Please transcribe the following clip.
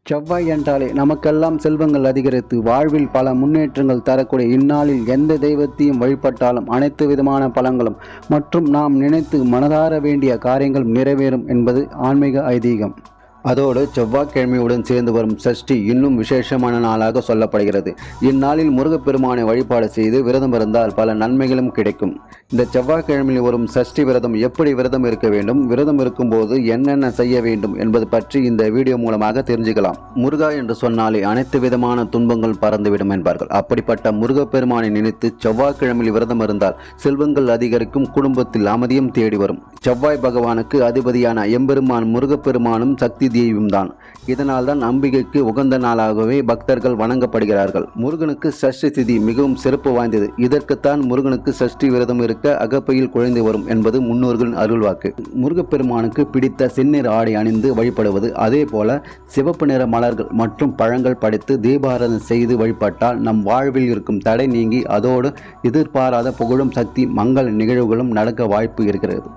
செவ்வாய் என்றாலே நமக்கெல்லாம் செல்வங்கள் அதிகரித்து வாழ்வில் பல முன்னேற்றங்கள் தரக்கூடிய இந்நாளில் எந்த தெய்வத்தையும் வழிபட்டாலும் அனைத்து விதமான பலன்களும் மற்றும் நாம் நினைத்து மனதார வேண்டிய காரியங்கள் நிறைவேறும் என்பது ஆன்மீக ஐதீகம். அதோடு செவ்வாய்க்கிழமையுடன் சேர்ந்து வரும் சஷ்டி இன்னும் விசேஷமான நாளாக சொல்லப்படுகிறது. இந்நாளில் முருகப்பெருமானை வழிபாடு செய்து விரதம் இருந்தால் பல நன்மைகளும் கிடைக்கும். இந்த செவ்வாய்க்கிழமையில் வரும் சஷ்டி விரதம் எப்படி விரதம் இருக்க வேண்டும், விரதம் இருக்கும்போது என்னென்ன செய்ய வேண்டும் என்பது பற்றி இந்த வீடியோ மூலமாக தெரிஞ்சுக்கலாம். முருகா என்று சொன்னாலே அனைத்து விதமான துன்பங்கள் பறந்துவிடும் என்பார்கள். அப்படிப்பட்ட முருகப்பெருமானை நினைத்து செவ்வாய்க்கிழமையில் விரதம் இருந்தால் செல்வங்கள் அதிகரிக்கும், குடும்பத்தில் அமைதியும் தேடி வரும். செவ்வாய் பகவானுக்கு அதிபதியான எம்பெருமான் முருகப்பெருமானும் சக்தி தேவியும் தான். இதனால் தான் அம்பிகைக்கு உகந்த நாளாகவே பக்தர்கள் வணங்கப்படுகிறார்கள். முருகனுக்கு சஷ்டி திதி மிகவும் சிறப்பு வாய்ந்தது. இதற்குத்தான் முருகனுக்கு சஷ்டி விரதம் இருக்க அகப்பையில் குழைந்து வரும் என்பது முன்னோர்களின் அருள்வாக்கு. முருகப்பெருமானுக்கு பிடித்த செந்நிற ஆடை அணிந்து வழிபடுவது, அதே போல சிவப்பு நிற மலர்கள் மற்றும் பழங்கள் படைத்து தீபாராதனை செய்து வழிபட்டால் நம் வாழ்வில் இருக்கும் தடை நீங்கி அதோடு எதிர்பாராத புகழும் சக்தி மங்கள நிகழ்வுகளும் நடக்க வாய்ப்பு இருக்கிறது.